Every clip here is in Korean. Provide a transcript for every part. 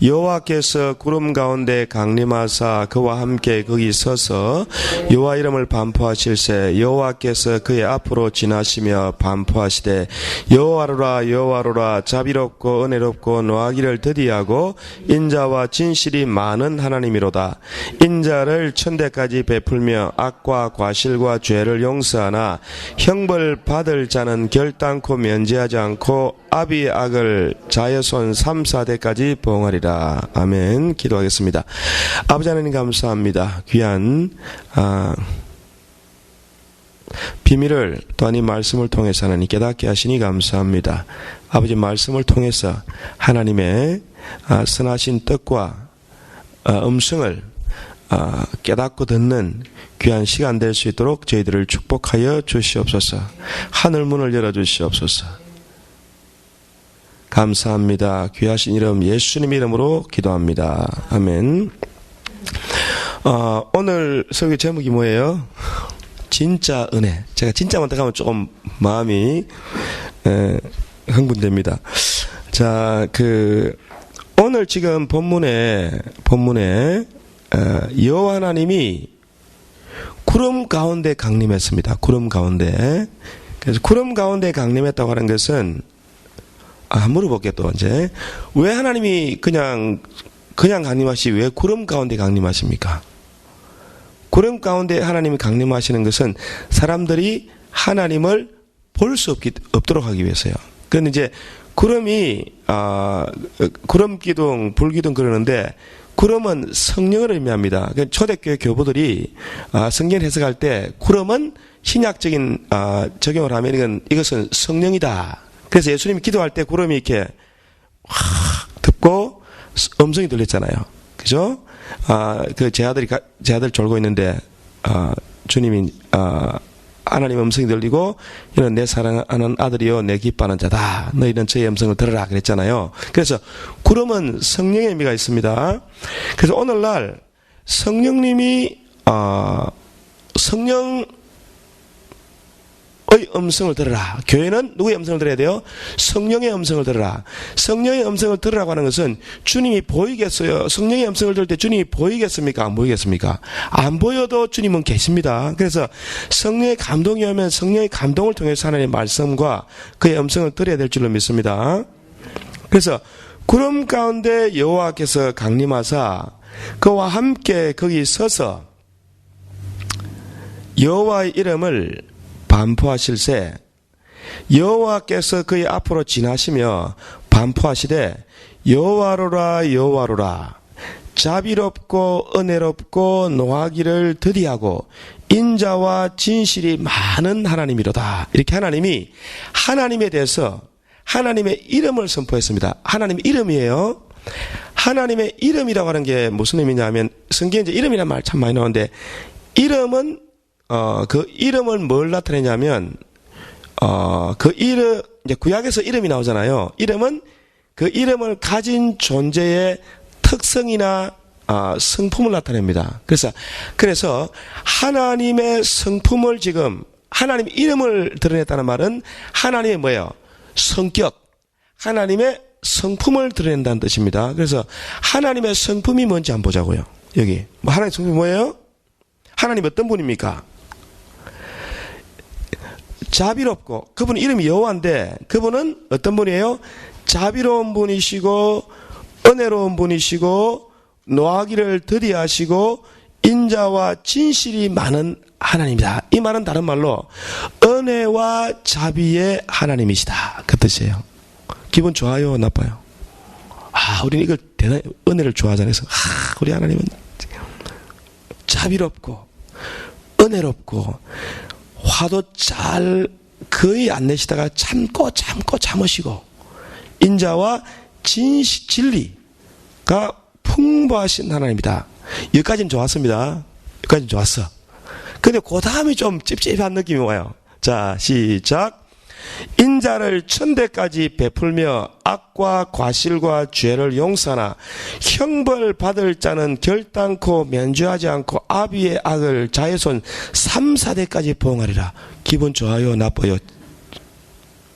여호와께서 구름 가운데 강림하사 그와 함께 거기 서서 여호와 이름을 반포하실세 여호와께서 그의 앞으로 지나시며 반포하시되 여호와로라 여호와로라 자비롭고 은혜롭고 노하기를 더디하고 인자와 진실이 많은 하나님이로다. 인자를 천대까지 베풀며 악과 과실과 죄를 용서하나 형벌 받을 자는 결단코 면제하지 않고 아비의 악을 자의 손 3, 4대까지 보응하리라. 아멘. 기도하겠습니다. 아버지 하나님 감사합니다. 귀한 비밀을 또한 이 말씀을 통해서 하나님 깨닫게 하시니 감사합니다. 아버지 말씀을 통해서 하나님의 선하신 뜻과 음성을 깨닫고 듣는 귀한 시간 될 수 있도록 저희들을 축복하여 주시옵소서. 하늘문을 열어주시옵소서. 감사합니다. 귀하신 이름 예수님 이름으로 기도합니다. 아멘. 오늘 설교 제목이 뭐예요? 진짜 은혜. 제가 진짜만 딱 하면 조금 마음이 흥분됩니다. 자, 오늘 지금 본문에 여호와 하나님이 구름 가운데 강림했습니다. 구름 가운데. 그래서 구름 가운데 강림했다고 하는 것은 물어볼게요. 또 이제 왜 하나님이 그냥 강림하시 왜 구름 가운데 강림하십니까? 구름 가운데 하나님이 강림하시는 것은 사람들이 하나님을 볼 수 없도록 하기 위해서요. 그런데 이제 구름이 구름 기둥, 불 기둥 그러는데 구름은 성령을 의미합니다. 초대교회 교부들이 성경 해석할 때 구름은 신약적인 적용을 하면 이것은 성령이다. 그래서 예수님이 기도할 때 구름이 이렇게 확 듣고 음성이 들렸잖아요. 그죠? 제 아들 졸고 있는데 주님이 하나님 음성이 들리고 이는 내 사랑하는 아들이요 내 기뻐하는 자다. 너희는 저의 음성을 들으라 그랬잖아요. 그래서 구름은 성령의 의미가 있습니다. 그래서 오늘날 성령님이 성령의 음성을 들으라. 교회는 누구의 음성을 들어야 돼요? 성령의 음성을 들으라. 성령의 음성을 들으라고 하는 것은 주님이 보이겠어요? 성령의 음성을 들을 때 주님이 보이겠습니까? 안 보이겠습니까? 안 보여도 주님은 계십니다. 그래서 성령의 감동이 오면 성령의 감동을 통해서 하나님의 말씀과 그의 음성을 들어야 될 줄로 믿습니다. 그래서 구름 가운데 여호와께서 강림하사 그와 함께 거기 서서 여호와의 이름을 반포하실세 여호와께서 그의 앞으로 지나시며 반포하시되 여호와로라 여호와로라 자비롭고 은혜롭고 노하기를 더디하고 인자와 진실이 많은 하나님이로다. 이렇게 하나님이 하나님에 대해서 하나님의 이름을 선포했습니다. 하나님의 이름이에요. 하나님의 이름이라고 하는 게 무슨 의미냐면 성경에 이제 이름이라는 말 참 많이 나오는데 이름은 그 이름을 뭘 나타내냐면, 이제 구약에서 이름이 나오잖아요. 이름은 그 이름을 가진 존재의 특성이나, 성품을 나타냅니다. 그래서 하나님의 성품을 지금, 하나님 이름을 드러냈다는 말은 하나님의 뭐예요? 성격, 하나님의 성품을 드러낸다는 뜻입니다. 그래서 하나님의 성품이 뭔지 한번 보자고요. 여기. 하나님의 성품이 뭐예요? 하나님 어떤 분입니까? 자비롭고 그분 이름이 여호와인데 그분은 어떤 분이에요? 자비로운 분이시고 은혜로운 분이시고 노하기를 더디하시고 인자와 진실이 많은 하나님이다. 이 말은 다른 말로 은혜와 자비의 하나님이시다. 그 뜻이에요. 기분 좋아요? 나빠요? 우리는 이걸 대단히 은혜를 좋아하잖아요. 우리 하나님은 자비롭고 은혜롭고 화도 잘 거의 안 내시다가 참고 참으시고 인자와 진리가 풍부하신 하나님이다. 여기까지는 좋았습니다. 여기까지는 좋았어. 근데 그 다음이 좀 찝찝한 느낌이 와요. 자, 시작. 인자를 천대까지 베풀며 악과 과실과 죄를 용서하나 형벌 받을 자는 결단코 면죄하지 않고 아비의 악을 자의 손 3, 4대까지 보응하리라. 기분 좋아요? 나빠요?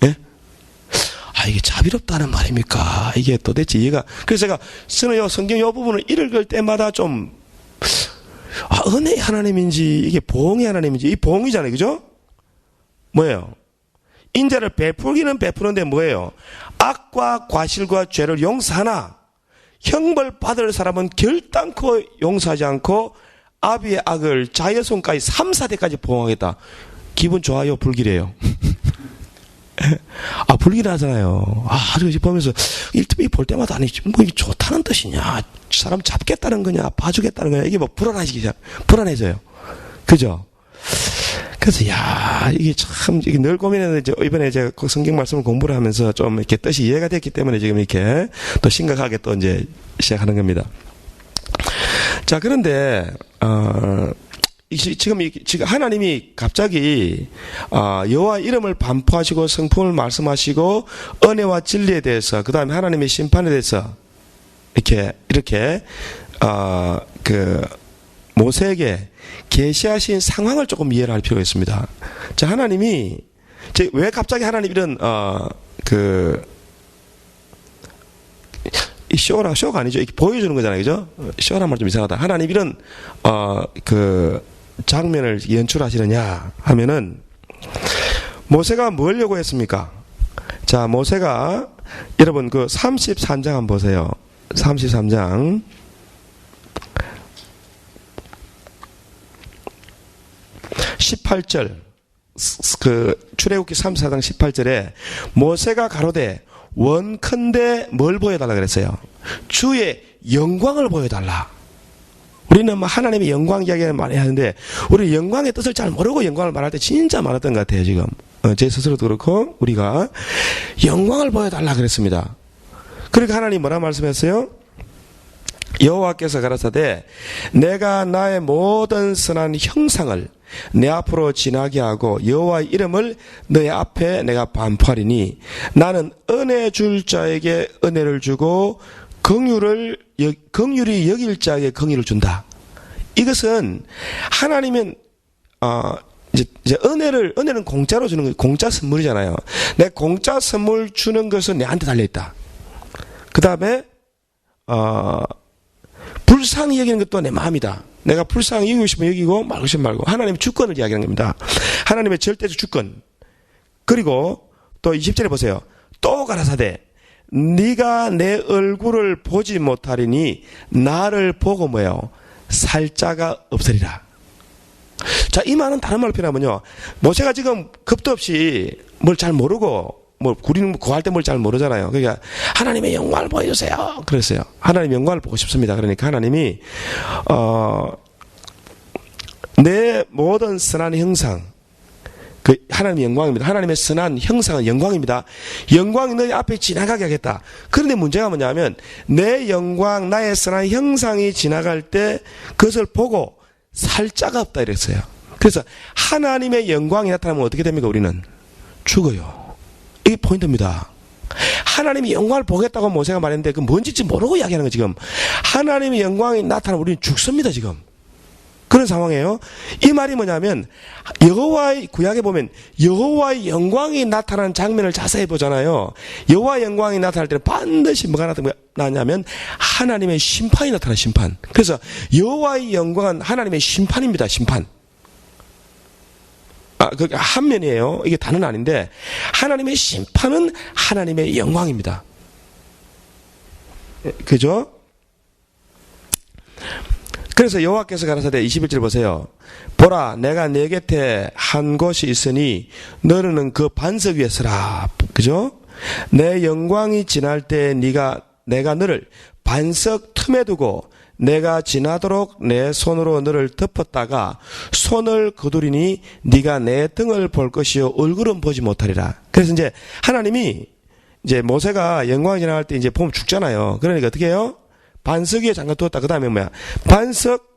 예? 이게 자비롭다는 말입니까? 이게 도대체 이해가. 그래서 저는 요 성경 요 부분을 읽을 때마다 좀, 은혜의 하나님인지, 이게 보응의 하나님인지, 이 보응이잖아요. 그죠? 뭐예요? 인자를 베풀기는 베푸는데 뭐예요? 악과 과실과 죄를 용서하나, 형벌 받을 사람은 결단코 용서하지 않고, 아비의 악을 자여손까지 3, 4대까지 보응하겠다. 기분 좋아요? 불길해요? 불길하잖아요. 보면서, 이 볼 때마다 아니, 뭐 이게 좋다는 뜻이냐, 사람 잡겠다는 거냐, 봐주겠다는 거냐, 이게 뭐 불안해져요. 그죠? 그래서, 이게 참, 이게 늘 고민했는데, 이번에 제가 그 성경 말씀을 공부를 하면서 좀 이렇게 뜻이 이해가 됐기 때문에 지금 이렇게 또 심각하게 또 이제 시작하는 겁니다. 자, 그런데, 지금 하나님이 갑자기 여호와 이름을 반포하시고 성품을 말씀하시고 은혜와 진리에 대해서, 그 다음에 하나님의 심판에 대해서 이렇게 모세에게 계시하신 상황을 조금 이해를 할 필요가 있습니다. 자, 하나님이 왜 갑자기 하나님 이런 이 쇼가 아니죠. 이렇게 보여주는 거잖아요. 그죠? 쇼란 말 좀 이상하다. 하나님 이런 장면을 연출하시느냐 하면은, 모세가 뭘 요구했습니까? 자, 모세가, 여러분 33장 한번 보세요. 33장 18절, 출애굽기 34장 18절에 모세가 가로되 원컨대 뭘 보여달라 그랬어요? 주의 영광을 보여달라. 우리는 하나님의 영광 이야기를 많이 하는데, 우리 영광의 뜻을 잘 모르고 영광을 말할 때 진짜 많았던 것 같아요, 지금. 제 스스로도 그렇고, 우리가 영광을 보여달라 그랬습니다. 그러니까 하나님 뭐라 말씀했어요? 여호와께서 가라사대 내가 나의 모든 선한 형상을 내 앞으로 지나게 하고 여호와의 이름을 너의 앞에 내가 반포하리니 나는 은혜 줄 자에게 은혜를 주고 긍휼히 여길 자에게 긍휼을 준다. 이것은 하나님은 이제 은혜는 공짜로 주는 거예요. 공짜 선물이잖아요. 내 공짜 선물 주는 것은 내한테 달려 있다. 그 다음에 불쌍히 여기는 것도 내 마음이다. 내가 불쌍히 여기고 싶으면 여기고 말고 싶으면 말고. 하나님의 주권을 이야기하는 겁니다. 하나님의 절대적 주권. 그리고 또 20절에 보세요. 또 가라사대 네가 내 얼굴을 보지 못하리니 나를 보고 뭐예요? 살자가 없으리라. 자, 이 말은 다른 말로 표현하면요, 모세가 지금 겁도 없이 뭘 잘 모르고, 우리는 구할 때 뭘 잘 모르잖아요. 그러니까 하나님의 영광을 보여주세요 그랬어요. 하나님의 영광을 보고 싶습니다. 그러니까 하나님이 내 모든 선한 형상, 하나님의 영광입니다. 하나님의 선한 형상은 영광입니다. 영광이 너희 앞에 지나가게 하겠다. 그런데 문제가 뭐냐면, 내 영광, 나의 선한 형상이 지나갈 때 그것을 보고 살 자가 없다 이랬어요. 그래서 하나님의 영광이 나타나면 어떻게 됩니까? 우리는 죽어요. 이게 포인트입니다. 하나님의 영광을 보겠다고 모세가 말했는데 그 뭔지 모르고 이야기하는 거. 지금 하나님의 영광이 나타나면 우리는 죽습니다. 지금 그런 상황이에요. 이 말이 뭐냐면, 여호와의, 구약에 보면 여호와의 영광이 나타나는 장면을 자세히 보잖아요. 여호와의 영광이 나타날 때는 반드시 뭐가 나타나냐면 하나님의 심판이 나타나요. 심판. 그래서 여호와의 영광은 하나님의 심판입니다. 심판. 그게 한 면이에요. 이게 다는 아닌데, 하나님의 심판은 하나님의 영광입니다. 그죠? 그래서 여호와께서 가라사대 21절 보세요. 보라, 내가 내 곁에 한 곳이 있으니 너는 그 반석 위에 서라. 그죠? 내 영광이 지날 때 내가 너를 반석 틈에 두고 내가 지나도록 내 손으로 너를 덮었다가 손을 거두리니 네가 내 등을 볼 것이요 얼굴은 보지 못하리라. 그래서 이제 하나님이, 이제 모세가 영광이 지나갈 때 이제 보면 죽잖아요. 그러니까 어떻게 해요? 반석 위에 잠깐 두었다. 그 다음에 뭐야? 반석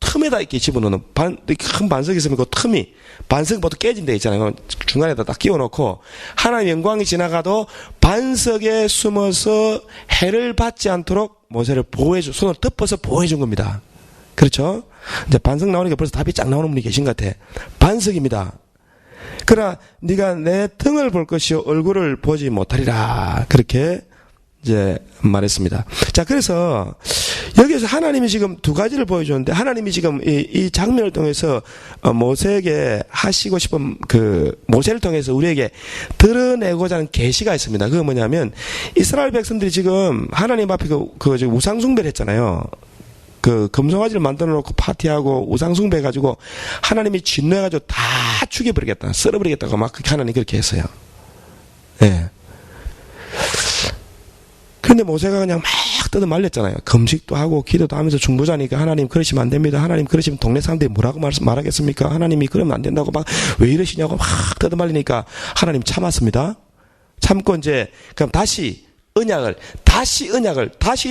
틈에다 이렇게 집어넣는, 큰 반석이 있으면 그 틈이, 반석이 보통 깨진 데 있잖아요. 중간에다 딱 끼워놓고, 하나님 영광이 지나가도 반석에 숨어서 해를 받지 않도록 모세를 보호해줘, 손을 덮어서 보호해준 겁니다. 그렇죠? 이제 반석 나오니까 벌써 답이 쫙 나오는 분이 계신 것 같아. 반석입니다. 그러나 네가 내 등을 볼 것이요 얼굴을 보지 못하리라. 그렇게 이제 말했습니다. 자, 그래서 여기서 하나님이 지금 두 가지를 보여주는데, 하나님이 지금 이 장면을 통해서 모세에게 하시고 싶은 모세를 통해서 우리에게 드러내고자 하는 계시가 있습니다. 그게 뭐냐면, 이스라엘 백성들이 지금 하나님 앞에 지금 우상숭배를 했잖아요. 금송아지를 만들어 놓고 파티하고 우상숭배 해가지고 하나님이 진노해가지고 다 죽여버리겠다, 썰어버리겠다고 막 하나님이 그렇게 했어요. 예. 근데 모세가 그냥 막 뜯어 말렸잖아요. 금식도 하고 기도도 하면서 중보자니까 하나님 그러시면 안 됩니다. 하나님 그러시면 동네 사람들이 뭐라고 말하겠습니까? 하나님이 그러면 안 된다고 막 왜 이러시냐고 막 뜯어 말리니까 하나님 참았습니다. 참고 이제 그럼 다시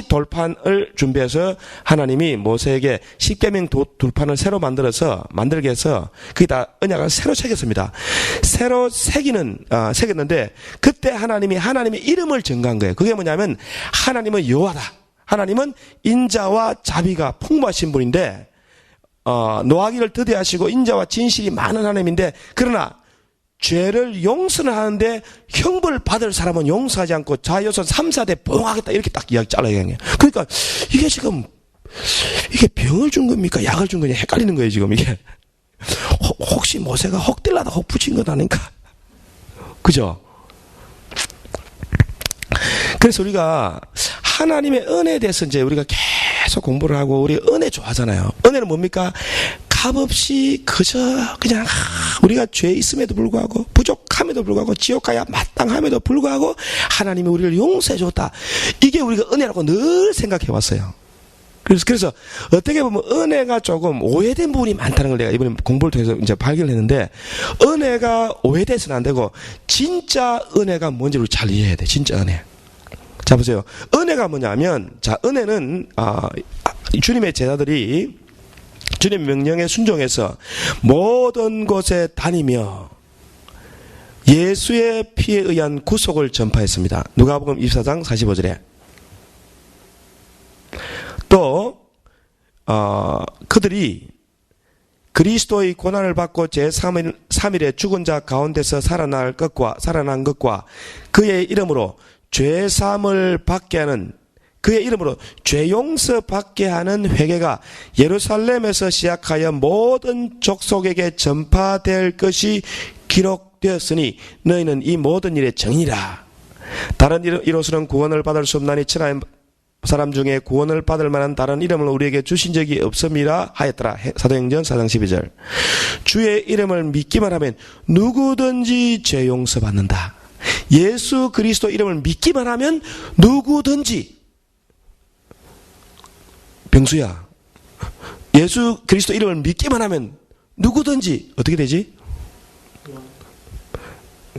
돌판을 준비해서 하나님이 모세에게 십계명 돌판을 새로 만들게 해서 거기다 언약을 새로 새겼습니다. 새로 새겼는데 그때 하나님의 이름을 증거한 거예요. 그게 뭐냐면 하나님은 여호와다. 하나님은 인자와 자비가 풍부하신 분인데 노하기를 더디하시고 인자와 진실이 많은 하나님인데, 그러나 죄를 용서를 하는데 형벌 받을 사람은 용서하지 않고 자여손 3, 4대 봉하겠다 이렇게 딱 이야기 잘라야 해요. 그러니까 이게 병을 준 겁니까? 약을 준 거냐? 헷갈리는 거예요 지금 이게. 혹시 모세가 혹들라다 혹 붙인 것 아닌가? 그죠? 그래서 우리가 하나님의 은혜에 대해서 이제 우리가 계속 공부를 하고, 우리 은혜 좋아하잖아요. 은혜는 뭡니까? 값없이 그저 그냥 우리가 죄 있음에도 불구하고 부족함에도 불구하고 지옥 가야 마땅함에도 불구하고 하나님이 우리를 용서해 줬다. 이게 우리가 은혜라고 늘 생각해 왔어요. 그래서 어떻게 보면 은혜가 조금 오해된 부분이 많다는 걸 내가 이번에 공부를 통해서 이제 발견했는데, 은혜가 오해돼서는 안 되고 진짜 은혜가 뭔지를 잘 이해해야 돼. 진짜 은혜. 자, 보세요. 은혜가 뭐냐면, 자, 은혜는 주님의 제자들이 주님 명령에 순종해서 모든 곳에 다니며 예수의 피에 의한 구속을 전파했습니다. 누가복음 24장 45절에. 또 그들이 그리스도의 고난을 받고 제3일에 죽은 자 가운데서 살아난 것과 그의 이름으로 죄사함을 받게 하는, 그의 이름으로 죄 용서 받게 하는 회개가 예루살렘에서 시작하여 모든 족속에게 전파될 것이 기록되었으니 너희는 이 모든 일의 증인이라. 다른 이로서는 구원을 받을 수 없나니 천하의 사람 중에 구원을 받을 만한 다른 이름을 우리에게 주신 적이 없음이라 하였더라. 사도행전 4장 12절. 주의 이름을 믿기만 하면 누구든지 죄 용서 받는다. 예수 그리스도 이름을 믿기만 하면 누구든지, 병수야, 예수 그리스도 이름을 믿기만 하면 누구든지 어떻게 되지?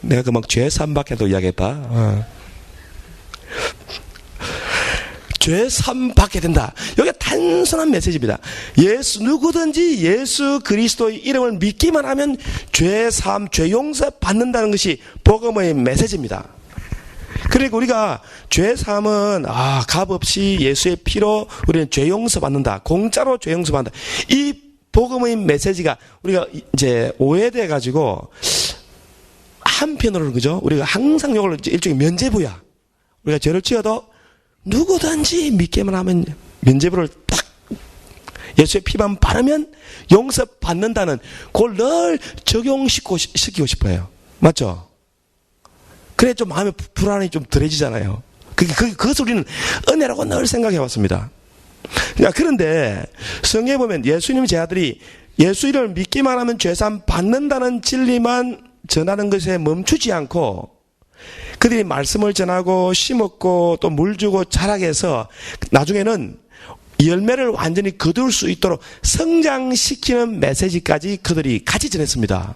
내가 막 죄 삼박해도 이야기했다. 죄 삼박해 된다. 여기 단순한 메시지입니다. 누구든지 예수 그리스도의 이름을 믿기만 하면 죄 용서 받는다는 것이 복음의 메시지입니다. 그러니까 우리가 죄 사함은 값없이 예수의 피로 우리는 죄 용서 받는다. 공짜로 죄 용서 받는다. 이 복음의 메시지가 우리가 이제 오해돼 가지고 한편으로는, 그죠? 우리가 항상 이걸 일종의 면죄부야. 우리가 죄를 지어도 누구든지 믿기만 하면 면죄부를 딱 예수의 피만 바르면 용서 받는다는 그걸 늘 적용시키고 싶어요. 맞죠? 그래 좀 마음의 불안이 좀 덜해지잖아요. 그것을 우리는 은혜라고 늘 생각해 왔습니다. 그런데 성경에 보면 예수님 제자들이 예수 이름을 믿기만 하면 죄사함 받는다는 진리만 전하는 것에 멈추지 않고 그들이 말씀을 전하고 심었고 또 물 주고 자라게 해서 나중에는 열매를 완전히 거둘 수 있도록 성장시키는 메시지까지 그들이 같이 전했습니다.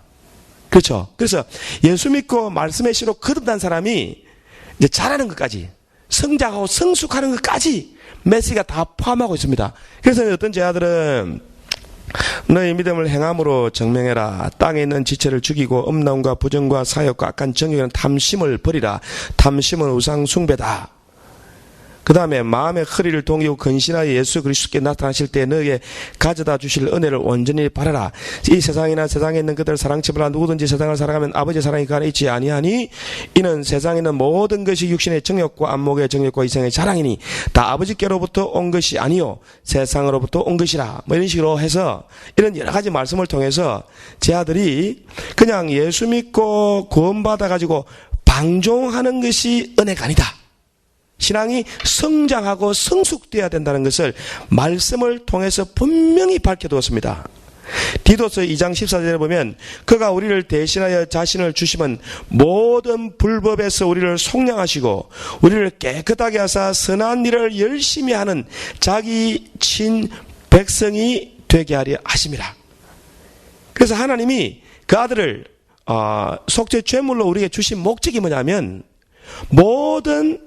그렇죠? 그래서 예수 믿고 말씀의 씨로 거듭난 사람이 이제 자라는 것까지, 성장하고 성숙하는 것까지 메시지가 다 포함하고 있습니다. 그래서 어떤 제자들은 너희 믿음을 행함으로 증명해라. 땅에 있는 지체를 죽이고 음란과 부정과 사욕과 악한 정욕이라는 탐심을 버리라. 탐심은 우상 숭배다. 그 다음에 마음의 허리를 동이고 근신하여 예수 그리스도께 나타나실 때 너에게 가져다 주실 은혜를 온전히 바라라. 이 세상이나 세상에 있는 그들 사랑치보라. 누구든지 세상을 살아가면 아버지의 사랑이 그 안에 있지 아니하니 이는 세상에 있는 모든 것이 육신의 정욕과 안목의 정욕과 이생의 자랑이니 다 아버지께로부터 온 것이 아니요 세상으로부터 온 것이라. 뭐 이런 식으로 해서 이런 여러 가지 말씀을 통해서 제 아들이 그냥 예수 믿고 구원받아 가지고 방종하는 것이 은혜가 아니다. 신앙이 성장하고 성숙되어야 된다는 것을 말씀을 통해서 분명히 밝혀두었습니다. 디도서 2장 14절에 보면 그가 우리를 대신하여 자신을 주시면 모든 불법에서 우리를 속량하시고 우리를 깨끗하게 하사 선한 일을 열심히 하는 자기 친 백성이 되게 하려 하심이라. 그래서 하나님이 그 아들을 속죄 제물로 우리에게 주신 목적이 뭐냐면 모든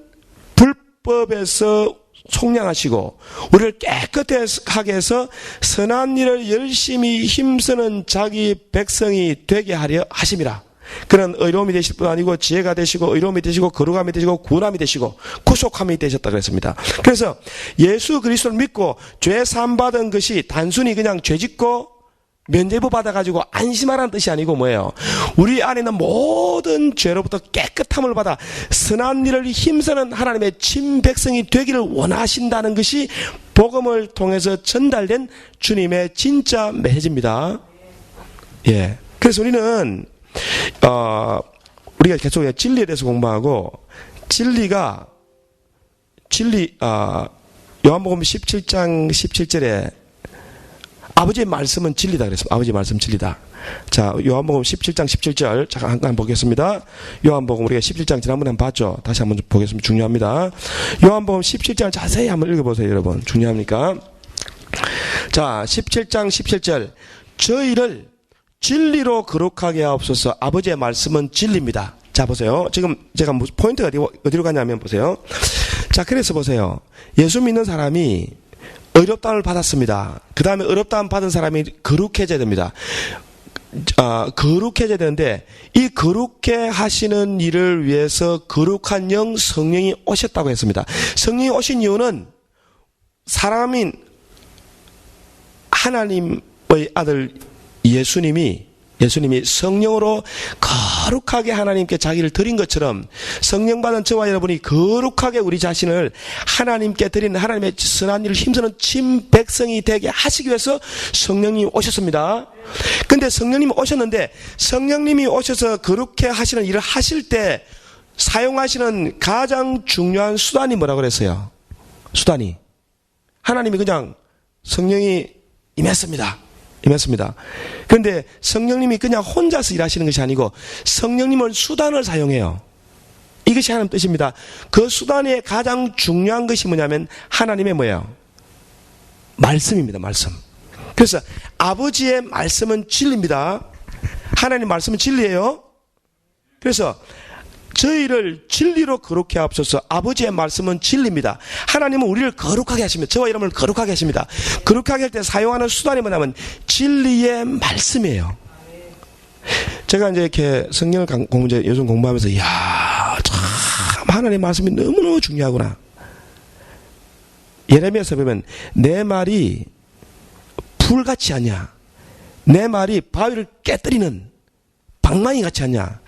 불법에서 속량하시고 우리를 깨끗하게 해서 선한 일을 열심히 힘쓰는 자기 백성이 되게 하려 하심이라. 그는 의로움이 되실 뿐 아니고 지혜가 되시고 의로움이 되시고 거룩함이 되시고 구원함이 되시고 구속함이 되셨다 그랬습니다. 그래서 예수 그리스도를 믿고 죄 사함 받은 것이 단순히 그냥 죄 짓고 면죄부 받아가지고 안심하라는 뜻이 아니고 뭐예요? 우리 안에는 모든 죄로부터 깨끗함을 받아 선한 일을 힘쓰는 하나님의 친백성이 되기를 원하신다는 것이 복음을 통해서 전달된 주님의 진짜 메시지입니다. 예. 그래서 우리는 우리가 계속 진리에 대해서 공부하고 요한복음 17장 17절에 아버지의 말씀은 진리다 그랬습니다. 아버지의 말씀 진리다. 자, 요한복음 17장 17절 잠깐 보겠습니다. 요한복음 우리가 17장 지난번에 한번 봤죠. 다시 한번 보겠습니다. 중요합니다. 요한복음 17장 자세히 한번 읽어보세요, 여러분. 중요합니까? 자, 17장 17절 저희를 진리로 거룩하게 하옵소서. 아버지의 말씀은 진리입니다. 자, 보세요. 지금 제가 포인트가 어디로 가냐면 보세요. 자, 그래서 보세요. 예수 믿는 사람이 의롭다함을 받았습니다. 그 다음에 의롭다함 받은 사람이 거룩해져야 됩니다. 거룩해져야 되는데 이 거룩해 하시는 일을 위해서 거룩한 영 성령이 오셨다고 했습니다. 성령이 오신 이유는 사람인 하나님의 아들 예수님이 성령으로 거룩하게 하나님께 자기를 드린 것처럼 성령 받은 저와 여러분이 거룩하게 우리 자신을 하나님께 드리는 하나님의 선한 일을 힘쓰는 친백성이 되게 하시기 위해서 성령님이 오셨습니다. 근데 성령님이 오셨는데 성령님이 오셔서 거룩해 하시는 일을 하실 때 사용하시는 가장 중요한 수단이 뭐라고 그랬어요? 수단이 하나님이 그냥 성령이 임했습니다. 그런데 성령님이 그냥 혼자서 일하시는 것이 아니고 성령님은 수단을 사용해요. 이것이 하나님 뜻입니다. 그 수단의 가장 중요한 것이 뭐냐면 하나님의 뭐예요? 말씀입니다. 말씀. 그래서 아버지의 말씀은 진리입니다. 하나님 말씀은 진리예요. 그래서 저희를 진리로 거룩해 하옵소서. 아버지의 말씀은 진리입니다. 하나님은 우리를 거룩하게 하십니다. 저와 여러분을 거룩하게 하십니다. 거룩하게 할 때 사용하는 수단이 뭐냐면 진리의 말씀이에요. 제가 이제 이렇게 성경을 요즘 공부하면서 이야 참 하나님의 말씀이 너무너무 중요하구나. 예레미야서 보면 내 말이 불같이 하냐, 내 말이 바위를 깨뜨리는 방망이 같이 하냐.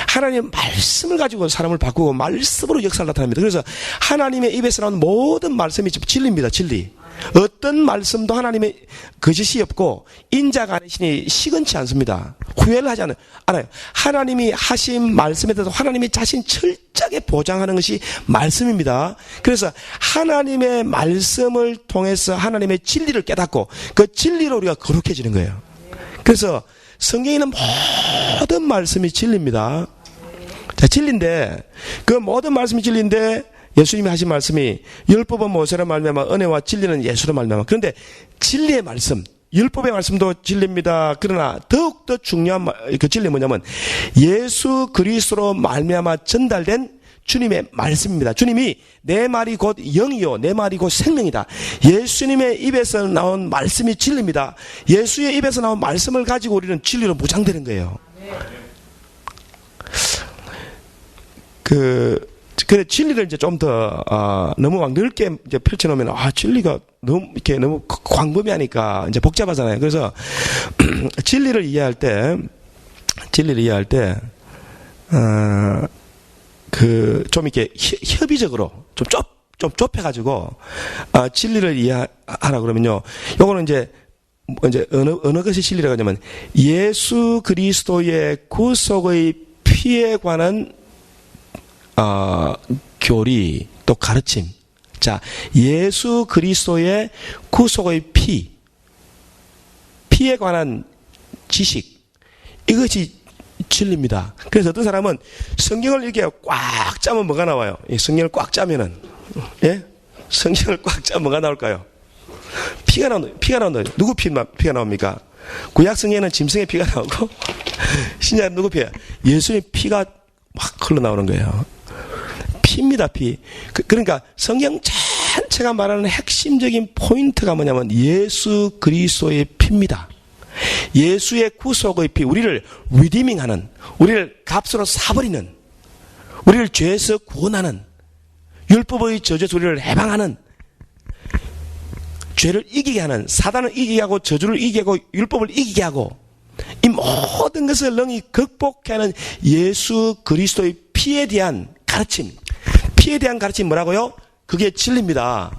하나님의 말씀을 가지고 사람을 바꾸고 말씀으로 역사를 나타냅니다. 그래서 하나님의 입에서 나오는 모든 말씀이 진리입니다. 진리. 어떤 말씀도 하나님의 거짓이 없고 인자가 아니시니 시건치 않습니다. 후회를 하지 않아요. 하나님이 하신 말씀에 대해서 하나님이 자신 철저하게 보장하는 것이 말씀입니다. 그래서 하나님의 말씀을 통해서 하나님의 진리를 깨닫고 그 진리로 우리가 거룩해지는 거예요. 그래서 성경에 있는 모든 말씀이 진리입니다. 자, 진리인데 그 모든 말씀이 진리인데 예수님이 하신 말씀이 율법은 모세로 말미암아 은혜와 진리는 예수로 말미암아. 그런데 진리의 말씀, 율법의 말씀도 진리입니다. 그러나 더욱더 중요한 그 진리는 뭐냐면 예수 그리스도로 말미암아 전달된 주님의 말씀입니다. 주님이 내 말이 곧 영이요 내 말이 곧 생명이다. 예수님의 입에서 나온 말씀이 진리입니다. 예수의 입에서 나온 말씀을 가지고 우리는 진리로 무장되는 거예요. 그래, 진리를 이제 좀 더, 너무 막 넓게 이제 펼쳐놓으면, 진리가 너무, 이렇게 너무 광범위하니까 이제 복잡하잖아요. 그래서, 진리를 이해할 때, 좀 이렇게 협의적으로, 좀 좁혀가지고, 진리를 이해하라 그러면요. 요거는 이제 어느 것이 진리라고 하냐면, 예수 그리스도의 구속의 피에 관한, 교리, 또 가르침. 자, 예수 그리스도의 구속의 피에 관한 지식. 이것이 진리입니다. 그래서 어떤 사람은 성경을 이렇게 꽉 짜면 뭐가 나와요? 이 성경을 꽉 짜면은, 예? 성경을 꽉 짜면 뭐가 나올까요? 피가 나온다. 누구 피가 나옵니까? 구약 성경에는 짐승의 피가 나오고, 신약 누구 피야? 예수의 피가 막 흘러나오는 거예요. 피입니다, 피. 그러니까 성경 전체가 말하는 핵심적인 포인트가 뭐냐면 예수 그리스도의 피입니다. 예수의 구속의 피, 우리를 리디밍하는, 우리를 값으로 사버리는, 우리를 죄에서 구원하는, 율법의 저주에서 우리를 해방하는, 죄를 이기게 하는, 사단을 이기게 하고 저주를 이기게 하고 율법을 이기게 하고 이 모든 것을 능히 극복해 하는 예수 그리스도의 피에 대한 가르침. 피에 대한 가르침이 뭐라고요? 그게 진리입니다.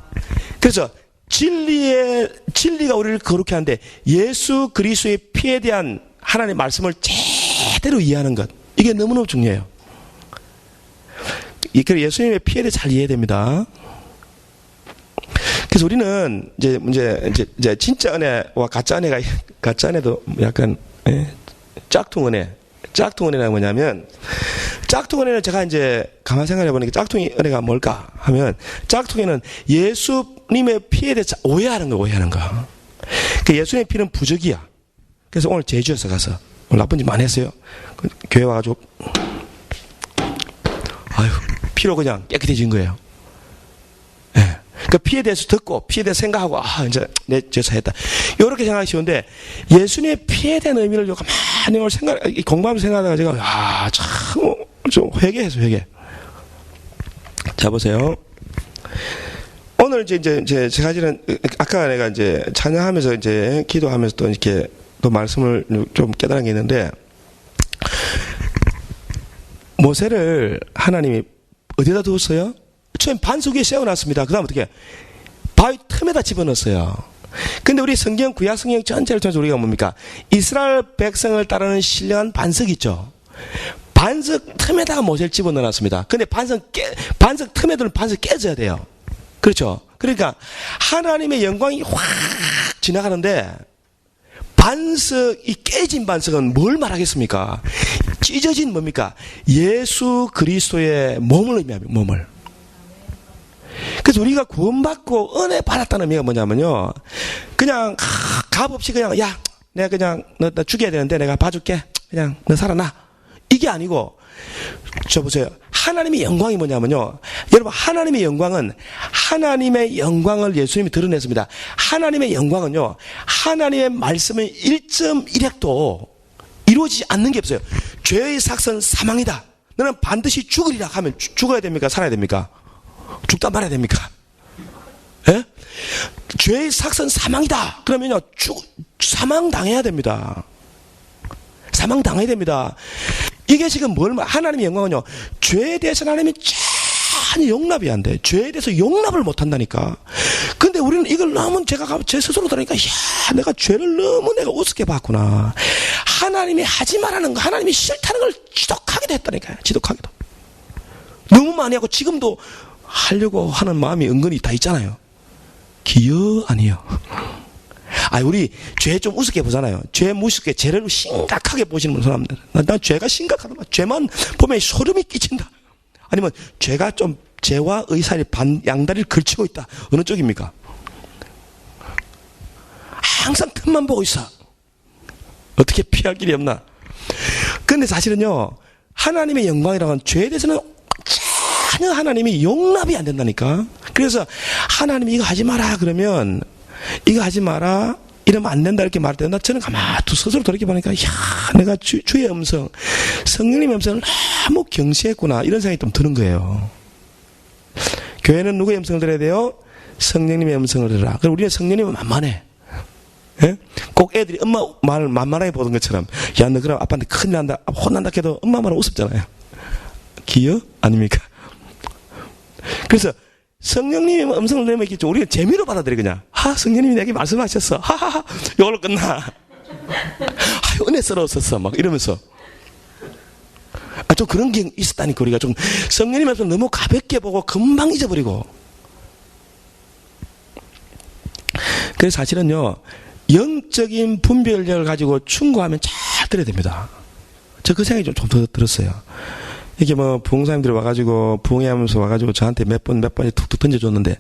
그래서 진리가 우리를 거룩해 하는데 예수 그리스도의 피에 대한 하나님의 말씀을 제대로 이해하는 것. 이게 너무너무 중요해요. 그래서 예수님의 피에 대해 잘 이해해야 됩니다. 그래서 우리는 이제 진짜 은혜와 가짜 은혜도 약간 짝퉁 은혜가 뭐냐면, 짝퉁 은혜는 제가 이제 가만 생각해 보니까 짝퉁 은혜가 뭘까 하면, 짝퉁에는 예수님의 피에 대해서 오해하는 거. 그 예수님의 피는 부적이야. 그래서 오늘 제주에서 가서 오늘 나쁜 짓 많이 했어요. 교회 와가지고 피로 그냥 깨끗해진 거예요. 예. 그 피에 대해서 듣고 피에 대해서 생각하고 이제 내 죄사했다 이렇게 생각하기 쉬운데, 예수님의 피에 대한 의미를 가만히 오늘 공부하면서 생각하다가 제가 참 좀 회개해서 회개. 자 보세요. 오늘 이제 제가 사실은 아까 내가 이제 찬양하면서 이제 기도하면서 또 이렇게 또 말씀을 좀 깨달은 게 있는데, 모세를 하나님이 어디다 두었어요? 처음 반석 위에 세워놨습니다. 그 다음 어떻게? 바위 틈에다 집어넣었어요. 근데 우리 성경, 구약 성경 전체를 통해서 우리가 뭡니까? 이스라엘 백성을 따르는 신령한 반석이 있죠. 반석 틈에다가 모세를 집어넣어놨습니다. 근데 반석 틈에들은 반석 깨져야 돼요. 그렇죠? 그러니까 하나님의 영광이 확 지나가는데, 이 깨진 반석은 뭘 말하겠습니까? 찢어진 뭡니까? 예수 그리스도의 몸을 의미합니다. 몸을. 그래서 우리가 구원받고 은혜 받았다는 의미가 뭐냐면요, 그냥 값 없이 그냥 내가 그냥 너 죽여야 되는데 내가 봐줄게, 그냥 너 살아나, 이게 아니고, 저 보세요. 하나님의 영광이 뭐냐면요, 여러분, 하나님의 영광은 하나님의 영광을 예수님이 드러냈습니다. 하나님의 영광은요, 하나님의 말씀의 1.1핵도 이루어지지 않는 게 없어요. 죄의 삭은 사망이다. 너는 반드시 죽으리라 하면 죽어야 됩니까? 살아야 됩니까? 죽다 말아야 됩니까? 예? 죄의 삭은 사망이다. 그러면요, 사망당해야 됩니다. 사망당해야 됩니다. 이게 지금 하나님의 영광은요, 죄에 대해서 하나님이 전혀 용납이 안 돼. 죄에 대해서 용납을 못 한다니까. 근데 우리는 이걸 너무 제 스스로 들으니까, 내가 죄를 너무 내가 우습게 봤구나. 하나님이 하지 말라는 거, 하나님이 싫다는 걸 지독하게도 했다니까요. 지독하게도. 너무 많이 하고 지금도 하려고 하는 마음이 은근히 다 있잖아요. 아니요. 우리 죄 좀 우습게 보잖아요. 죄 무섭게, 죄를 심각하게 보시는 사람들. 난 죄가 심각하다. 죄만 보면 소름이 끼친다. 아니면 죄가 좀, 죄와 의 사이에 양다리를 걸치고 있다. 어느 쪽입니까? 항상 틈만 보고 있어. 어떻게 피할 길이 없나? 근데 사실은요, 하나님의 영광이라고 하는 죄에 대해서는 전혀 하나님이 용납이 안 된다니까. 그래서 하나님이 이거 하지 마라 그러면, 이거 하지 마라, 이러면 안 된다 이렇게 말할 때, 저는 가만히 스스로 돌이켜보니까, 내가 주의 음성, 성령님의 음성을 너무 경시했구나, 이런 생각이 좀 드는 거예요. 교회는 누구의 음성을 들어야 돼요? 성령님의 음성을 들어라. 그럼 우리는 성령님은 만만해. 예? 꼭 애들이 엄마 말을 만만하게 보던 것처럼, 야, 너 그럼 아빠한테 큰일 난다, 혼난다 해도 엄마 말은 우습잖아요. 기여? 아닙니까? 그래서 성령님의 음성을 내면 있겠죠. 우리가 재미로 받아들여, 그냥. 성령님이 내게 말씀하셨어. 하하하. 이걸로 끝나. 은혜스러웠었어. 막 이러면서. 좀 그런 게 있었다니까, 우리가 좀 성령님 말씀 너무 가볍게 보고 금방 잊어버리고. 그래서 사실은요, 영적인 분별력을 가지고 충고하면 잘 들어야 됩니다. 저 그 생각이 좀 더 들었어요. 이게 뭐, 부흥사님들이 와가지고, 부흥회하면서 와가지고 저한테 몇 번에 툭툭 던져줬는데,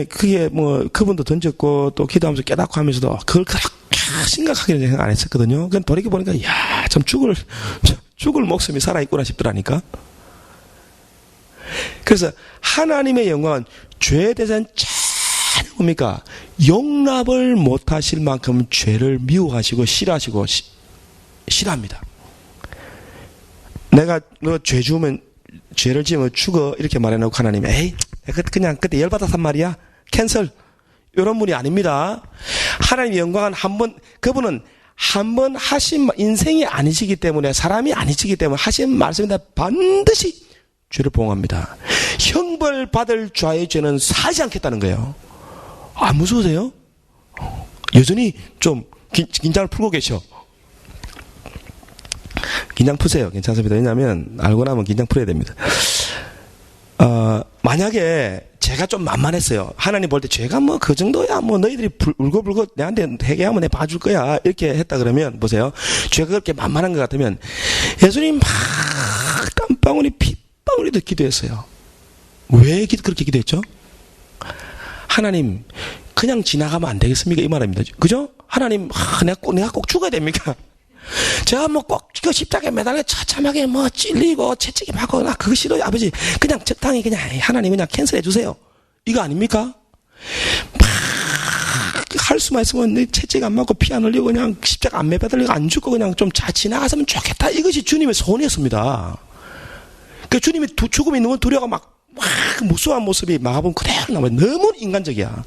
그게 뭐, 그분도 던졌고, 또 기도하면서 깨닫고 하면서도, 그걸 그렇게 심각하게 생각 안 했었거든요. 그냥 돌이켜보니까, 참 죽을 목숨이 살아있구나 싶더라니까. 그래서, 하나님의 영광은 죄에 대해서는 뭡니까? 용납을 못하실 만큼 죄를 미워하시고, 싫어합니다. 내가 너 죄 주면 죄를 지으면 죽어 이렇게 말해놓고 하나님이 에이 그냥 그때 열받았단 말이야 캔슬 이런 분이 아닙니다. 하나님의 영광은 그분은 한 번 하신 인생이 아니시기 때문에 사람이 아니시기 때문에 하신 말씀인데 반드시 죄를 보응합니다. 형벌 받을 자의 죄는 사지 않겠다는 거예요. 안 무서우세요? 여전히 좀 긴장을 풀고 계셔. 긴장 푸세요. 괜찮습니다. 왜냐하면 알고 나면 긴장 풀어야 됩니다. 만약에 제가 좀 만만했어요. 하나님 볼 때 죄가 뭐 그 정도야 뭐 너희들이 울고불고 내한테 회개하면 내 봐줄 거야 이렇게 했다 그러면 보세요. 죄가 그렇게 만만한 것 같으면 예수님 막 땀방울이 핏방울이 더 기도했어요. 왜 그렇게 기도했죠? 하나님 그냥 지나가면 안 되겠습니까? 이 말입니다. 그죠? 하나님 내가 꼭 죽어야 됩니까? 제가 뭐 꼭 십자가에 매달려 처참하게 뭐 찔리고 채찍이 받고 나 그거 싫어요 아버지. 그냥 적당히 그냥 하나님 그냥 캔슬해 주세요. 이거 아닙니까? 막 할 수만 있으면 내 채찍 안 맞고 피 안 흘리고 그냥 십자가 안 매달리고 안 죽고 그냥 좀 잘 지나갔으면 좋겠다. 이것이 주님의 소원이었습니다. 그 주님이 죽음이 너무 두려워 막 무수한 모습이 마가복음 그대로 나와요. 너무 인간적이야.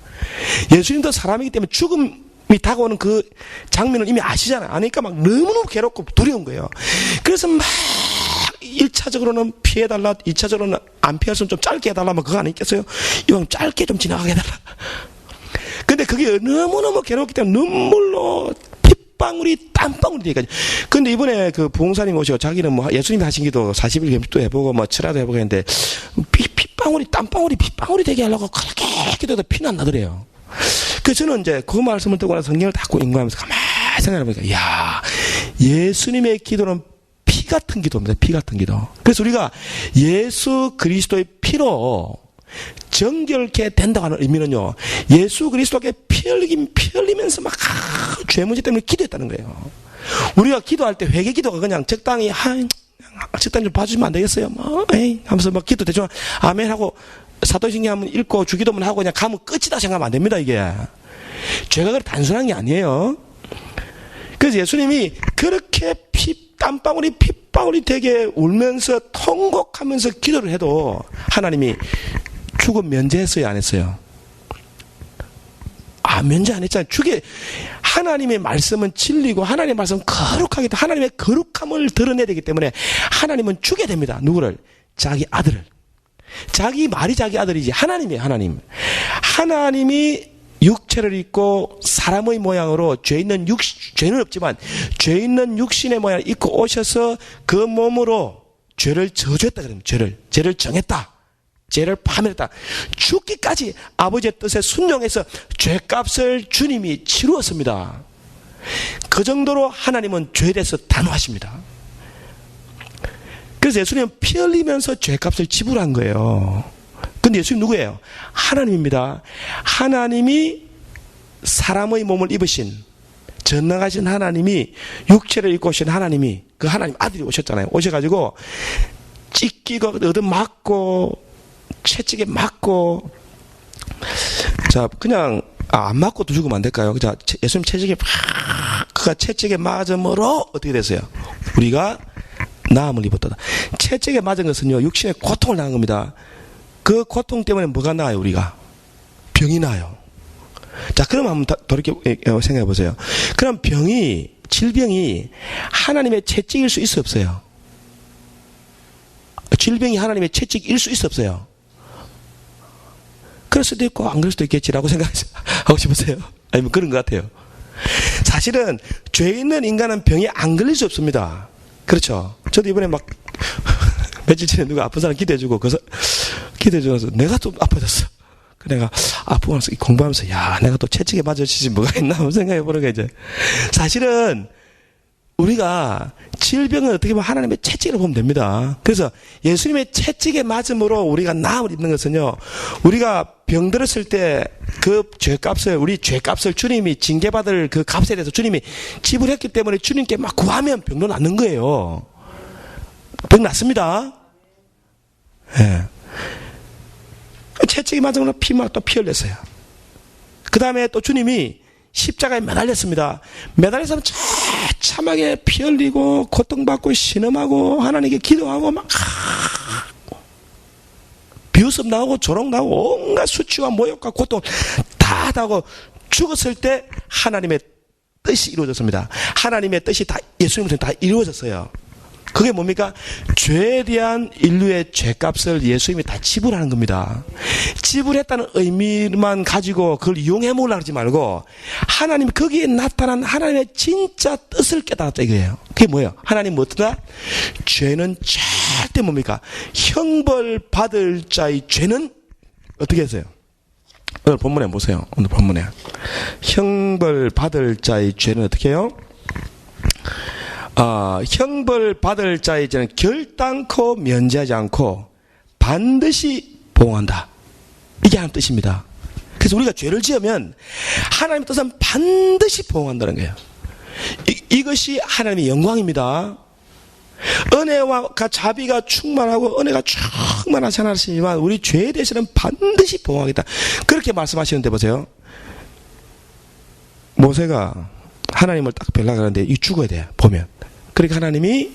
예수님도 사람이기 때문에 죽음이 다가오는 그 장면을 이미 아시잖아요. 아니까 막 너무너무 괴롭고 두려운 거예요. 그래서 막 1차적으로는 피해달라, 2차적으로는 안 피했으면 좀 짧게 해달라, 뭐 그거 아니겠어요? 이왕 짧게 좀 지나가게 해달라. 근데 그게 너무너무 괴롭기 때문에 눈물로 핏방울이 땀방울이 되기까지. 근데 이번에 그 부흥사님 오시고 자기는 뭐 예수님이 하신 기도 40일 겸식도 해보고 뭐 철야도 해보고 했는데 핏방울이 핏방울이 되게 하려고 그렇게 기도해도 피는 안 나더래요. 그래서 저는 이제 그 말씀을 듣고 나서 성경을 닫고 인구하면서 가만히 생각해보니까, 이야, 예수님의 기도는 피 같은 기도입니다. 피 같은 기도. 그래서 우리가 예수 그리스도의 피로 정결케 된다고 하는 의미는요, 예수 그리스도께 피 흘리면서 막 죄문제 때문에 기도했다는 거예요. 우리가 기도할 때 회개 기도가 그냥 적당히 적당히 좀 봐주시면 안 되겠어요? 뭐 에이 하면서 막 기도 대충 아멘 하고 사도신경 한번 읽고 주기도문 하고 그냥 가면 끝이다 생각하면 안 됩니다. 이게 죄가 그렇게 단순한 게 아니에요. 그래서 예수님이 그렇게 땀방울이 핏방울이 되게 울면서 통곡하면서 기도를 해도 하나님이 죽음 면제했어요, 안 했어요? 면제 안 했잖아요. 하나님의 말씀은 진리고 하나님의 말씀은 거룩하기 때문에 하나님의 거룩함을 드러내야 되기 때문에 하나님은 죽여야 됩니다. 누구를? 자기 아들을. 자기 말이 자기 아들이지. 하나님이에요, 하나님. 하나님이 육체를 입고 사람의 모양으로 죄는 없지만 죄 있는 육신의 모양을 입고 오셔서 그 몸으로 죄를 저주했다 그러면 죄를 정했다. 죄를 파멸했다. 죽기까지 아버지의 뜻에 순종해서 죄값을 주님이 치루었습니다. 그 정도로 하나님은 죄에 대해서 단호하십니다. 그래서 예수님은 피 흘리면서 죄값을 지불한 거예요. 근데 예수님 누구예요? 하나님입니다. 하나님이 사람의 몸을 입으신 전능하신 하나님이 육체를 입고 오신 하나님이 그 하나님 아들이 오셨잖아요. 오셔가지고 찢기고 얻어맞고 채찍에 맞고 자 그냥 안 맞고도 죽으면 안 될까요? 자 예수님 채찍에 그가 채찍에 맞음으로 어떻게 됐어요? 우리가 나음을 입었다. 채찍에 맞은 것은요 육신의 고통을 당한 겁니다. 그 고통 때문에 뭐가 나요, 우리가? 병이 나요. 자, 그럼 한번 돌이켜 생각해 보세요. 그럼 질병이 하나님의 채찍일 수 있어, 없어요? 질병이 하나님의 채찍일 수 있어, 없어요? 그럴 수도 있고, 안 그럴 수도 있겠지라고 생각하고 싶으세요? 아니면 그런 것 같아요. 사실은, 죄 있는 인간은 병에 안 걸릴 수 없습니다. 그렇죠? 저도 이번에 막, 며칠 전에 누가 아픈 사람 기도해주고, 기도해줘서 내가 좀 아파졌어. 내가 아프고 나서 공부하면서, 야, 내가 또 채찍에 맞아지지 뭐가 있나 하고 생각해 보는 게 이제. 사실은, 우리가 질병은 어떻게 보면 하나님의 채찍으로 보면 됩니다. 그래서 예수님의 채찍에 맞음으로 우리가 나음을 입는 것은요, 우리가 병들었을 때 그 죄값을, 우리 죄값을 주님이 징계받을 그 값에 대해서 주님이 지불했기 때문에 주님께 막 구하면 병도 낫는 거예요. 병 낫습니다. 예. 네. 채찍이 맞으면 피 흘렸어요. 그 다음에 또 주님이 십자가에 매달렸습니다. 매달려서 참하게 피 흘리고 고통받고 신음하고 하나님께 기도하고 막 비웃음 나오고 조롱 나오고 온갖 수치와 모욕과 고통 다 하고 죽었을 때 하나님의 뜻이 이루어졌습니다. 하나님의 뜻이 다 예수님으로 다 이루어졌어요. 그게 뭡니까? 죄에 대한 인류의 죄값을 예수님이 다 지불하는 겁니다. 지불했다는 의미만 가지고 그걸 이용해 먹으려고 하지 말고 하나님 거기에 나타난 하나님의 진짜 뜻을 깨달았다 이거예요. 그게 뭐예요? 하나님 뭐더라? 죄는 절대 뭡니까? 형벌 받을 자의 죄는 어떻게 했어요? 오늘 본문에 보세요. 오늘 본문에 형벌 받을 자의 죄는 어떻게 해요? 형벌 받을 자의 죄는 결단코 면제하지 않고 반드시 보응한다. 이게 하나님 뜻입니다. 그래서 우리가 죄를 지으면 하나님의 뜻은 반드시 보응한다는 거예요. 이것이 하나님의 영광입니다. 은혜와 자비가 충만하고 은혜가 충만하지 않으시지만 우리 죄에 대해서는 반드시 보응하겠다. 그렇게 말씀하시는데 보세요. 모세가 하나님을 딱 뵈려고 하는데 이 죽어야 돼요. 보면. 그러니까 하나님이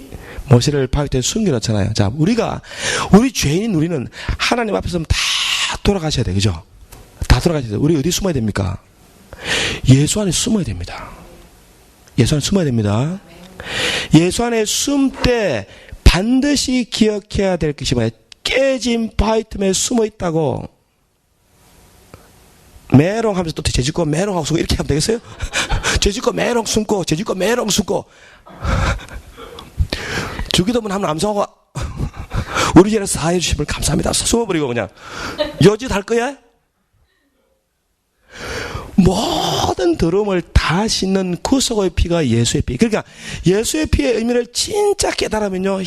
모세를 바위에 숨겨놓잖아요. 자, 우리 죄인인 우리는 하나님 앞에서 다 돌아가셔야 돼. 그죠? 다 돌아가셔야 돼. 우리 어디 숨어야 됩니까? 예수 안에 숨어야 됩니다. 예수 안에 숨어야 됩니다. 예수 안에 숨 때 반드시 기억해야 될 것이 뭐야? 깨진 바위 틈에 숨어 있다고. 메롱 하면서 또 죄짓고 메롱하고 숨고 이렇게 하면 되겠어요? 죄짓고 메롱 숨고 죄짓고 메롱 숨고 주기도문 하면 암송하고 우리 죄를 사해 주심을 감사합니다. 숨어버리고 그냥 여짓 할 거야? 모든 더러움을 다 씻는 구속의 피가 예수의 피. 그러니까 예수의 피의 의미를 진짜 깨달으면요, 야,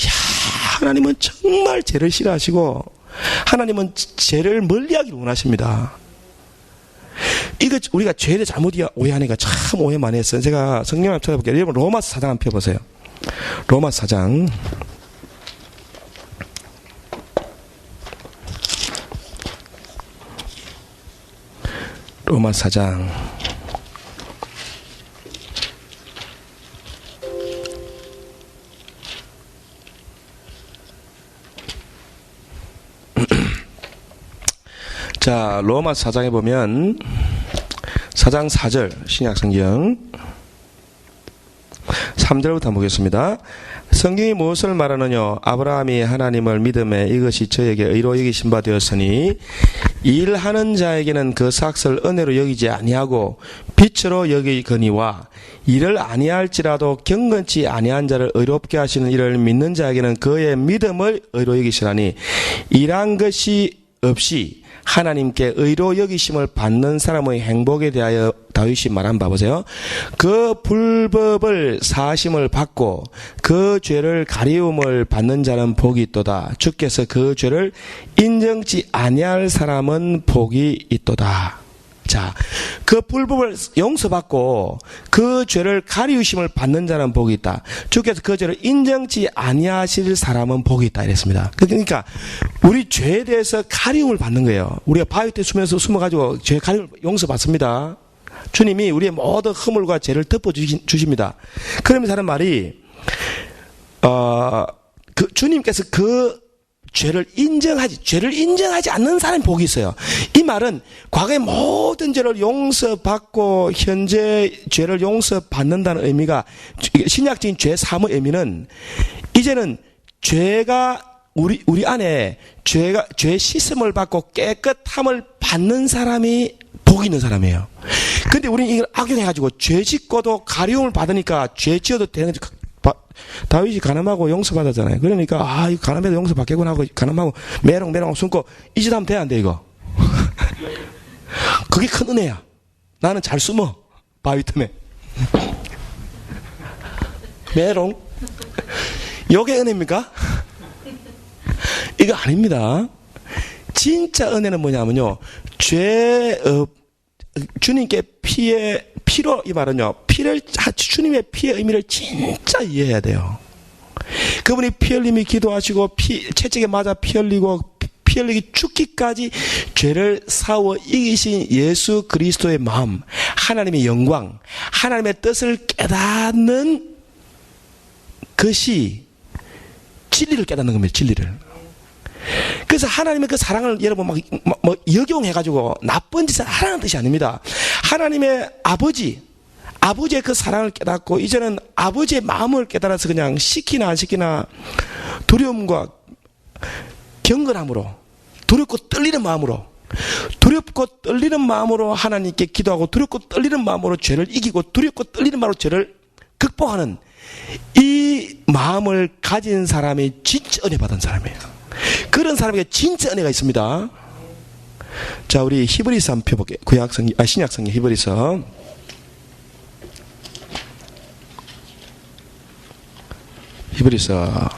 하나님은 정말 죄를 싫어하시고 하나님은 죄를 멀리하기를 원하십니다. 이거 우리가 죄를 잘못 오해하니까 참 오해 많이 했어요. 제가 성경을 한번 찾아볼게요. 여러분 로마서 4장 한번 펴보세요. 로마서 4장. 로마서 4장. 자, 로마서 4장에 보면 4장 4절 신약성경 3절부터 한번 보겠습니다. 성경이 무엇을 말하느냐? 아브라함이 하나님을 믿음에 이것이 저에게 의로 여기신 바 되었으니 일하는 자에게는 그 삭을 은혜로 여기지 아니하고 빛으로 여기거니와 일을 아니할지라도 경건치 아니한 자를 의롭게 하시는 이를 믿는 자에게는 그의 믿음을 의로 여기시라니 일한 것이 없이 하나님께 의로 여기심을 받는 사람의 행복에 대하여 다윗이 말한 바 보세요. 그 불법을 사하심을 받고 그 죄를 가리움을 받는 자는 복이 있도다. 주께서 그 죄를 인정치 아니할 사람은 복이 있도다. 자, 그 불법을 용서받고 그 죄를 가리우심을 받는 자는 복이 있다. 주께서 그 죄를 인정치 아니하실 사람은 복이 있다 이랬습니다. 그러니까 우리 죄에 대해서 가리움을 받는 거예요. 우리가 바위 때 숨어가지고 죄 가리움을 용서받습니다. 주님이 우리의 모든 허물과 죄를 덮어주십니다. 그러면서 하는 말이 주님께서 그 죄를 인정하지 않는 사람이 복이 있어요. 이 말은 과거의 모든 죄를 용서받고 현재 죄를 용서받는다는 의미가, 신약적인 죄 사함의 의미는 이제는 죄가 우리 안에 죄 씻음을 받고 깨끗함을 받는 사람이 복이 있는 사람이에요. 근데 우리는 이걸 악용해가지고 죄 짓고도 가려움을 받으니까 죄 지어도 되는, 다윗이 가늠하고 용서받았잖아요. 그러니까 이 가늠해도 용서받겠구나 하고 가늠하고 메롱 숨고 이 짓 하면 돼, 안 돼, 이거? 그게 큰 은혜야. 나는 잘 숨어, 바위 틈에. 메롱. 요게 은혜입니까? 이거 아닙니다. 진짜 은혜는 뭐냐면요, 주님께 피로, 이 말은요, 주님의 피의 의미를 진짜 이해해야 돼요. 그분이 피 흘림이 기도하시고, 채찍에 맞아 피 흘리기 죽기까지 죄를 싸워 이기신 예수 그리스도의 마음, 하나님의 영광, 하나님의 뜻을 깨닫는 것이 진리를 깨닫는 겁니다, 진리를. 그래서 하나님의 그 사랑을 여러분 역용해가지고 나쁜 짓을 하라는 뜻이 아닙니다. 하나님의 아버지의 그 사랑을 깨닫고, 이제는 아버지의 마음을 깨달아서 그냥 시키나 안 시키나 두려움과 경건함으로, 두렵고 떨리는 마음으로 하나님께 기도하고, 두렵고 떨리는 마음으로 죄를 이기고, 두렵고 떨리는 마음으로 죄를 극복하는 이 마음을 가진 사람이 진짜 은혜 받은 사람이에요. 그런 사람에게 진짜 은혜가 있습니다. 자, 우리 히브리서 한번 펴볼게요. 신약성경 히브리서. 히브리서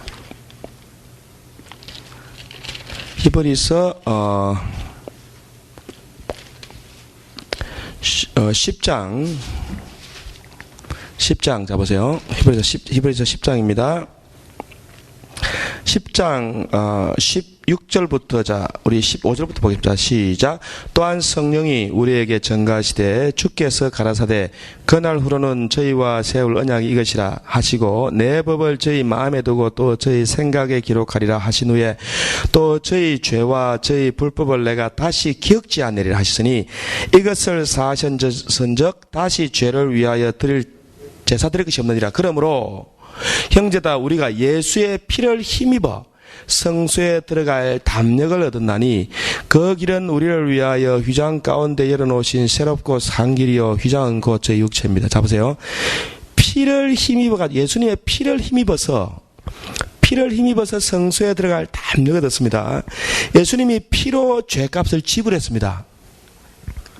10장 잡으세요. 히브리서 10장입니다. 10장 16절부터 우리 15절부터 보겠습니다. 시작. 또한 성령이 우리에게 전가하시되 주께서 가라사대 그날 후로는 저희와 세울 언약이 이것이라 하시고 내 법을 저희 마음에 두고 또 저희 생각에 기록하리라 하신 후에 또 저희 죄와 저희 불법을 내가 다시 기억지 않으리라 하시으니 이것을 사하셨은즉 다시 죄를 위하여 제사 드릴 것이 없느니라. 그러므로 형제다, 우리가 예수의 피를 힘입어 성소에 들어갈 담력을 얻었나니 그 길은 우리를 위하여 휘장 가운데 열어놓으신 새롭고 산 길이요 휘장은 곧 저의 육체입니다. 잡으세요. 예수님의 피를 힘입어서 성소에 들어갈 담력을 얻었습니다. 예수님이 피로 죄값을 지불했습니다.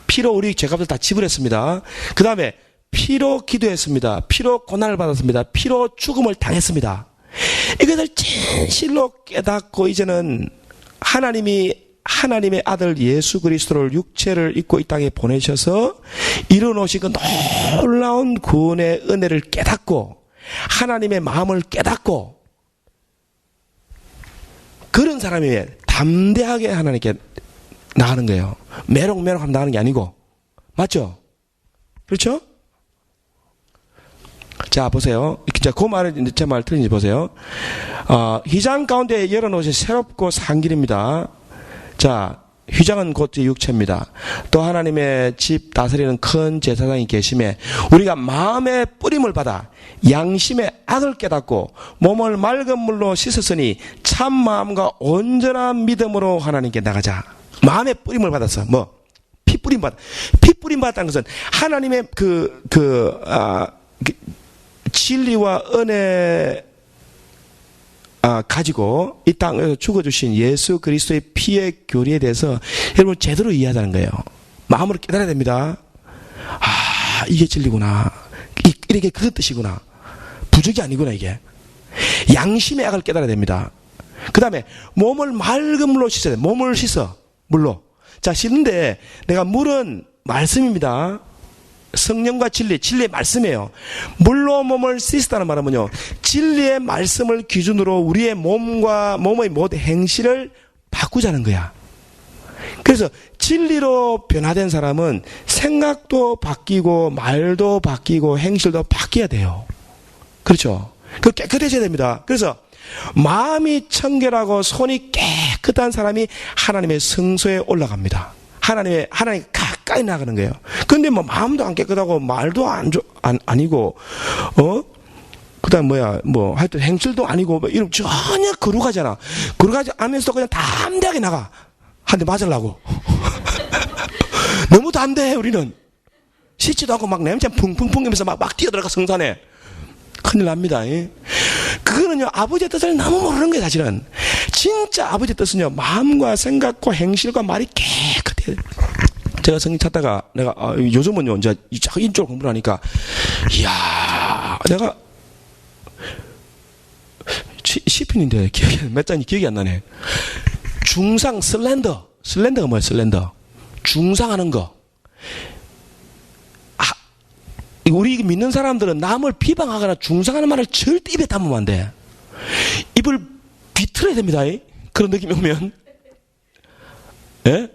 피로 우리 죄값을 다 지불했습니다. 그 다음에 피로 기도했습니다. 피로 고난을 받았습니다. 피로 죽음을 당했습니다. 이것을 진실로 깨닫고 이제는 하나님의 아들 예수 그리스도를 육체를 입고 이 땅에 보내셔서 이루어놓으신 그 놀라운 구원의 은혜를 깨닫고 하나님의 마음을 깨닫고 그런 사람이 담대하게 하나님께 나가는 거예요. 메롱메롱 하면 나가는 게 아니고. 맞죠? 그렇죠? 자, 보세요. 자, 그 말을, 제 말 틀린지 보세요. 휘장 가운데 열어놓으신 새롭고 산 길입니다. 자, 휘장은 곧 제 육체입니다. 또 하나님의 집 다스리는 큰 제사장이 계심에 우리가 마음의 뿌림을 받아 양심의 악을 깨닫고 몸을 맑은 물로 씻었으니 참 마음과 온전한 믿음으로 하나님께 나가자. 마음의 뿌림을 받았어. 피 뿌림 받았다는 것은 하나님의 진리와 은혜 가지고 이 땅에서 죽어주신 예수 그리스도의 피의 교리에 대해서 여러분 제대로 이해하자는 거예요. 마음으로 깨달아야 됩니다. 이게 진리구나. 이게 그 뜻이구나. 부적이 아니구나 이게. 양심의 악을 깨달아야 됩니다. 그 다음에 몸을 맑은 물로 씻어야 돼. 몸을 씻어. 물로. 자, 씻는데 내가 물은 말씀입니다. 성령과 진리의 말씀이에요. 물로 몸을 씻었다는 말은 뭐냐? 진리의 말씀을 기준으로 우리의 몸의 모든 행실을 바꾸자는 거야. 그래서 진리로 변화된 사람은 생각도 바뀌고 말도 바뀌고 행실도 바뀌어야 돼요. 그렇죠? 그 깨끗해져야 됩니다. 그래서 마음이 청결하고 손이 깨끗한 사람이 하나님의 성소에 올라갑니다. 하나님 가까이 나가는 거예요. 근데 뭐 마음도 안 깨끗하고 말도 아니고, 그다음 하여튼 행실도 아니고, 이런 전혀 거룩하잖아. 거룩하지 않으면서도 그냥 담대하게 나가. 한 대 맞으려고. 너무 담대해, 우리는. 씻지도 않고 막 냄새 풍풍풍 하면서 막 뛰어들어가 성산에. 큰일 납니다. 그거는요, 아버지의 뜻을 너무 모르는 거예요, 사실은. 진짜 아버지의 뜻은요, 마음과 생각과 행실과 말이 깨끗해요. 제가 성경 찾다가, 내가, 요즘은요, 이제 인적으로 공부를 하니까, 이야, 내가, 시편인데, 몇 장이 기억이 안 나네. 중상, 슬렌더가 뭐예요, 슬렌더? 중상하는 거. 우리 믿는 사람들은 남을 비방하거나 중상하는 말을 절대 입에 담으면 안 돼. 입을 비틀어야 됩니다. 그런 느낌이 오면. 예?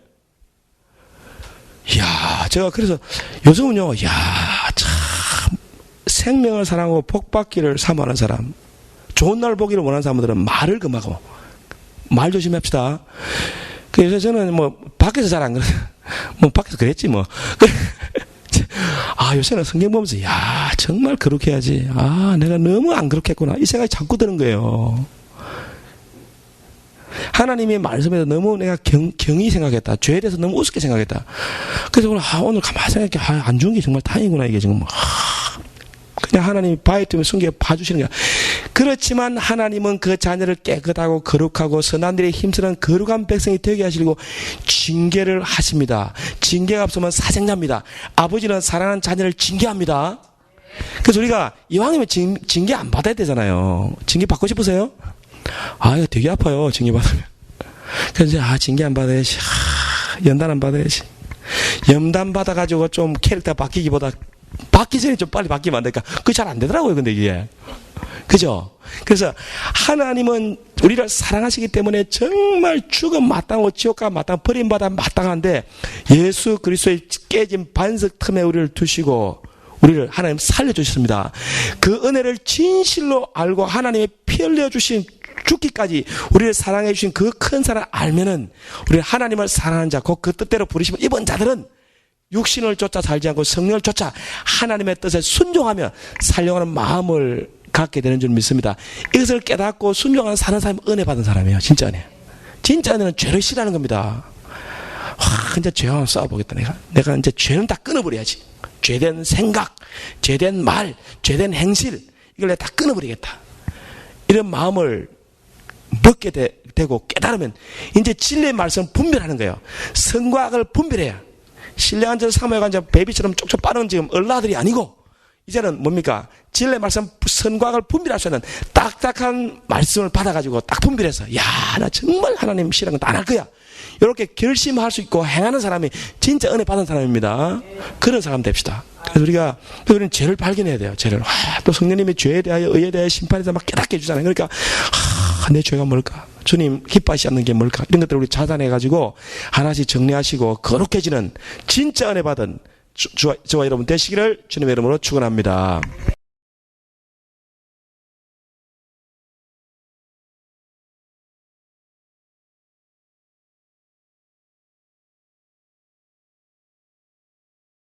이야, 제가 그래서 요즘은요, 참, 생명을 사랑하고 복받기를 사모하는 사람, 좋은 날 보기를 원하는 사람들은 말을 금하고, 말 조심합시다. 그래서 저는 밖에서 잘 안 그래요. 밖에서 그랬지, 요새는 성경 보면서, 정말 그렇게 해야지. 내가 너무 안 그렇게 했구나. 이 생각이 자꾸 드는 거예요. 하나님의 말씀에서 너무 내가 경히 생각했다. 죄에 대해서 너무 우습게 생각했다. 그래서 오늘 가만히 생각해. 안 좋은 게 정말 다행이구나. 이게 지금. 그냥 하나님이 바위틈에 숨겨 봐주시는 거야. 그렇지만 하나님은 그 자녀를 깨끗하고 거룩하고 선한 일에 힘쓰는 거룩한 백성이 되게 하시고 징계를 하십니다. 징계가 없으면 사생납니다. 아버지는 사랑하는 자녀를 징계합니다. 그래서 우리가 이왕이면 징계 안 받아야 되잖아요. 징계 받고 싶으세요? 이거 되게 아파요. 징계 받으면. 그래서 징계 안 받아야지. 연단 안 받아야지. 연단 받아가지고 좀 캐릭터 바뀌기보다 받기 전에 좀 빨리 바뀌면 안 될까? 그게 잘 안 되더라고요, 근데 이게. 그죠? 그래서 하나님은 우리를 사랑하시기 때문에 정말 죽음 마땅하고 지옥가 마땅, 버림받아 마땅한데 예수 그리스도의 깨진 반석 틈에 우리를 두시고 우리를 하나님 살려주셨습니다. 그 은혜를 진실로 알고 하나님의 피 흘려주신 죽기까지 우리를 사랑해 주신 그 큰 사랑 알면은 우리 하나님을 사랑하는 자, 곧 그 뜻대로 부르심을 입은 자들은 육신을 쫓아 살지 않고 성령을 쫓아 하나님의 뜻에 순종하며 살려가는 마음을 갖게 되는 줄 믿습니다. 이것을 깨닫고 순종하는 사는 사람이 은혜 받은 사람이에요. 진짜 은혜. 진짜 은혜는 죄를 싫어하는 겁니다. 이제 죄와 싸워보겠다. 내가 이제 죄는 다 끊어버려야지. 죄된 생각, 죄된 말, 죄된 행실 이걸 내가 다 끊어버리겠다. 이런 마음을 먹게 되고 깨달으면 이제 진리의 말씀 분별하는 거예요. 선과 악을 분별해요. 신뢰한절 사모해간절 베비처럼 쪽쪽 빠른 지금 얼라들이 아니고 이제는 뭡니까? 진리의 말씀 선과 악을 분별할 수 있는 딱딱한 말씀을 받아가지고 딱 분별해서 나 정말 하나님 싫어하는 건 안 할 거야. 이렇게 결심할 수 있고 행하는 사람이 진짜 은혜 받은 사람입니다. 그런 사람 됩시다. 그래서 우리는 죄를 발견해야 돼요. 죄를. 또 성령님이 죄에 대하여 의에 대하여 심판에 대해서 막 깨닫게 해주잖아요. 그러니까 내 죄가 뭘까? 주님 기뻐하시지 않는 게 뭘까? 이런 것들을 우리 자산해가지고 하나씩 정리하시고 거룩해지는 진짜 은혜 받은 저와 여러분 되시기를 주님의 이름으로 축원합니다.